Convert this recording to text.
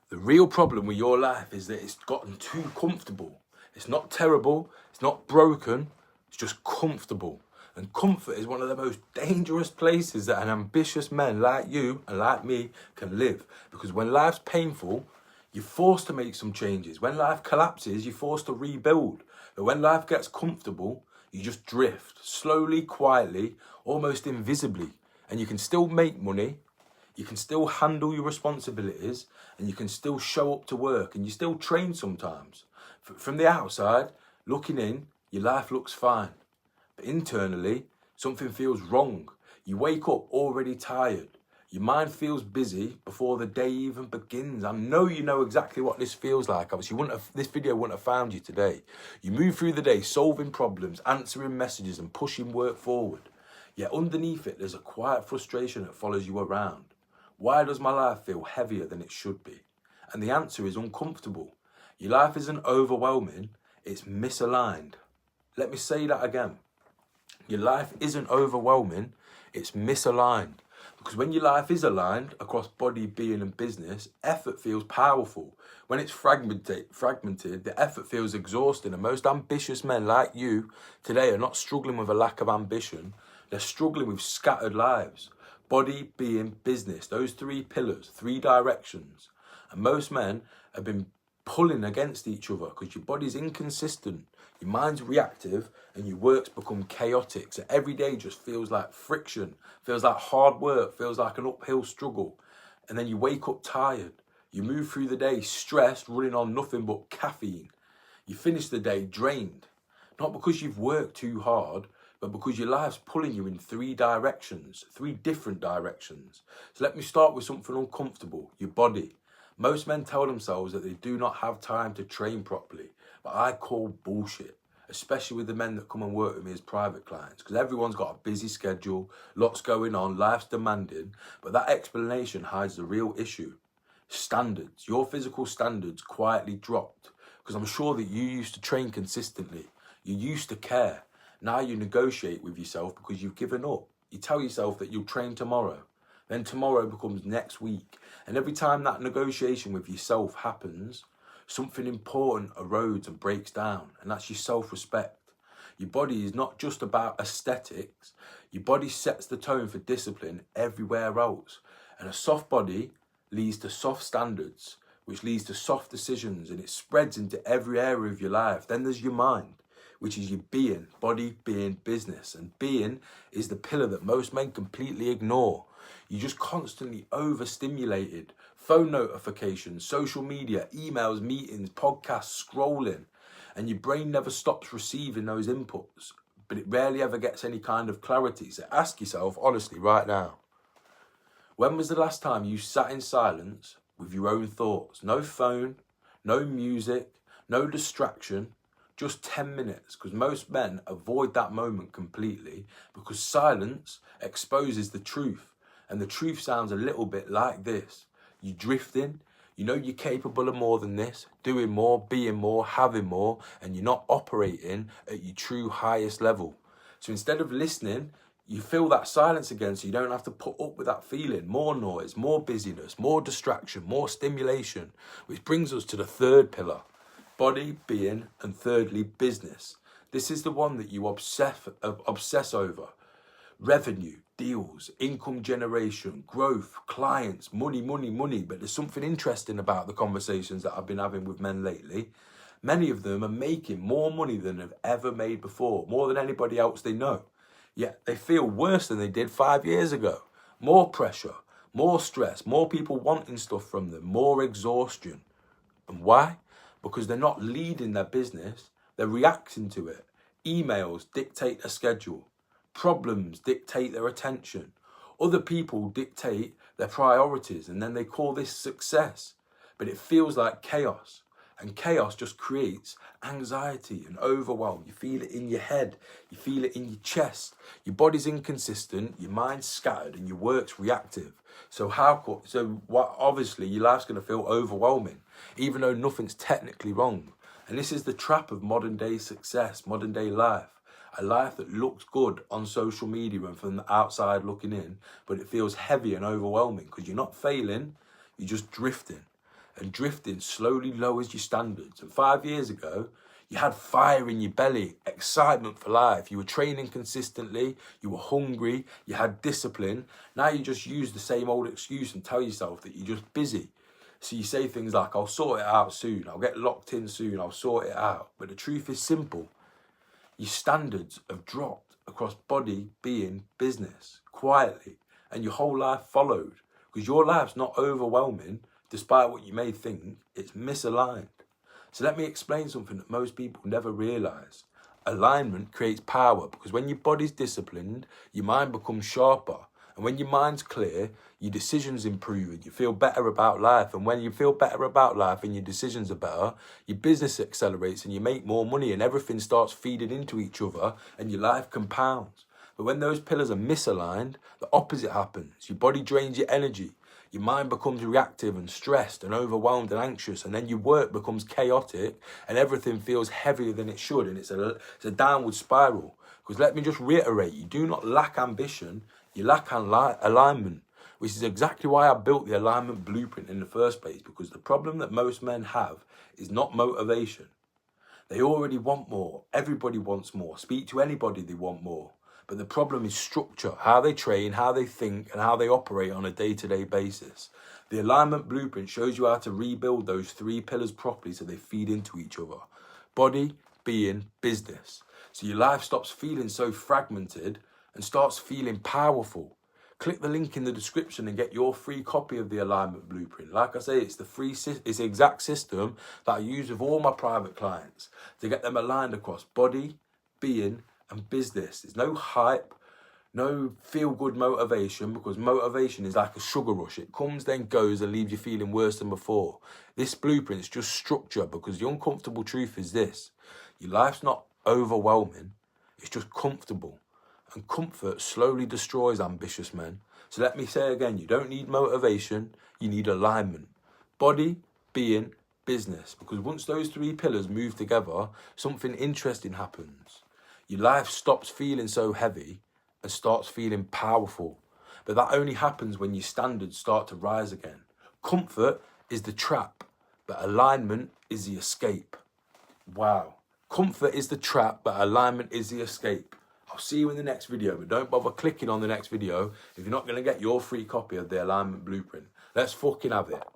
The real problem with your life is that it's gotten too comfortable. It's not terrible, it's not broken, it's just comfortable. And comfort is one of the most dangerous places that an ambitious man like you and like me can live. Because when life's painful, you're forced to make some changes. When life collapses, you're forced to rebuild. But when life gets comfortable, you just drift, slowly, quietly, almost invisibly. And you can still make money, you can still handle your responsibilities, and you can still show up to work, and you still train sometimes. From the outside, looking in, your life looks fine. But internally, something feels wrong. You wake up already tired. Your mind feels busy before the day even begins. I know you know exactly what this feels like. Obviously, this video wouldn't have found you today. You move through the day solving problems, answering messages and pushing work forward. Yet underneath it, there's a quiet frustration that follows you around. Why does my life feel heavier than it should be? And the answer is uncomfortable. Your life isn't overwhelming, it's misaligned. Let me say that again. Your life isn't overwhelming, it's misaligned. Because when your life is aligned across body, being and business, effort feels powerful. When it's fragmented, the effort feels exhausting. And most ambitious men like you today are not struggling with a lack of ambition, they're struggling with scattered lives. Body, being, business, those three pillars, three directions. And most men have been pulling against each other because your body's inconsistent, your mind's reactive, and your work's become chaotic. So every day just feels like friction, feels like hard work, feels like an uphill struggle. And then you wake up tired. You move through the day stressed, running on nothing but caffeine. You finish the day drained, not because you've worked too hard, but because your life's pulling you in three directions, three different directions. So let me start with something uncomfortable, your body. Most men tell themselves that they do not have time to train properly, but I call bullshit, especially with the men that come and work with me as private clients, because everyone's got a busy schedule, lots going on, life's demanding, but that explanation hides the real issue. Standards, your physical standards quietly dropped, because I'm sure that you used to train consistently, you used to care. Now you negotiate with yourself because you've given up. You tell yourself that you'll train tomorrow. Then tomorrow becomes next week. And every time that negotiation with yourself happens, something important erodes and breaks down. And that's your self-respect. Your body is not just about aesthetics. Your body sets the tone for discipline everywhere else. And a soft body leads to soft standards, which leads to soft decisions, and it spreads into every area of your life. Then there's your mind, which is your being, body, being, business. And being is the pillar that most men completely ignore. You're just constantly overstimulated. Phone notifications, social media, emails, meetings, podcasts, scrolling. And your brain never stops receiving those inputs, but it rarely ever gets any kind of clarity. So ask yourself, honestly, right now, when was the last time you sat in silence with your own thoughts? No phone, no music, no distraction, just 10 minutes. Because most men avoid that moment completely because silence exposes the truth. And the truth sounds a little bit like this. You're drifting, you know you're capable of more than this, doing more, being more, having more, and you're not operating at your true highest level. So instead of listening, you feel that silence again, so you don't have to put up with that feeling. More noise, more busyness, more distraction, more stimulation, which brings us to the third pillar, body, being, and thirdly, business. This is the one that you obsess over. Revenue, deals, income generation, growth, clients, money, money, money. But there's something interesting about the conversations that I've been having with men lately. Many of them are making more money than they've ever made before, more than anybody else they know. Yet they feel worse than they did 5 years ago. More pressure, more stress, more people wanting stuff from them, more exhaustion. And why? Because they're not leading their business, they're reacting to it. Emails dictate a schedule. Problems dictate their attention. Other people dictate their priorities, and then they call this success. But it feels like chaos. And chaos just creates anxiety and overwhelm. You feel it in your head. You feel it in your chest. Your body's inconsistent, your mind's scattered, and your work's reactive. So obviously your life's going to feel overwhelming, even though nothing's technically wrong. And this is the trap of modern day success, modern day life. A life that looks good on social media and from the outside looking in, but it feels heavy and overwhelming because you're not failing, you're just drifting. and drifting slowly lowers your standards. And 5 years ago, you had fire in your belly, excitement for life. You were training consistently, you were hungry, you had discipline. Now you just use the same old excuse and tell yourself that you're just busy. So you say things like, I'll sort it out soon, I'll get locked in soon, I'll sort it out. But the truth is simple. Your standards have dropped across body, being, business, quietly. And your whole life followed. Because your life's not overwhelming, despite what you may think, it's misaligned. So let me explain something that most people never realise. Alignment creates power, because when your body's disciplined, your mind becomes sharper. And when your mind's clear, your decisions improve and you feel better about life. And when you feel better about life and your decisions are better, your business accelerates and you make more money and everything starts feeding into each other and your life compounds. But when those pillars are misaligned, the opposite happens. Your body drains your energy. Your mind becomes reactive and stressed and overwhelmed and anxious, and then your work becomes chaotic and everything feels heavier than it should, and it's a downward spiral. Because let me just reiterate, you do not lack ambition, you lack alignment, which is exactly why I built the alignment blueprint in the first place, because the problem that most men have is not motivation. They already want more. Everybody wants more. Speak to anybody, they want more. But the problem is structure, how they train, how they think, and how they operate on a day-to-day basis. The alignment blueprint shows you how to rebuild those 3 pillars properly so they feed into each other. Body, being, business. So your life stops feeling so fragmented and starts feeling powerful. Click the link in the description and get your free copy of the alignment blueprint. Like I say, it's the exact system that I use with all my private clients to get them aligned across body, being, and business. There's no hype, no feel-good motivation, because motivation is like a sugar rush. It comes, then goes, and leaves you feeling worse than before. This blueprint's just structure, because the uncomfortable truth is this. Your life's not overwhelming, it's just comfortable. And comfort slowly destroys ambitious men. So let me say again, you don't need motivation, you need alignment. Body, being, business. Because once those 3 pillars move together, something interesting happens. Your life stops feeling so heavy and starts feeling powerful. But that only happens when your standards start to rise again. Comfort is the trap, but alignment is the escape. Wow. Comfort is the trap, but alignment is the escape. I'll see you in the next video, but don't bother clicking on the next video if you're not going to get your free copy of the alignment blueprint. Let's fucking have it.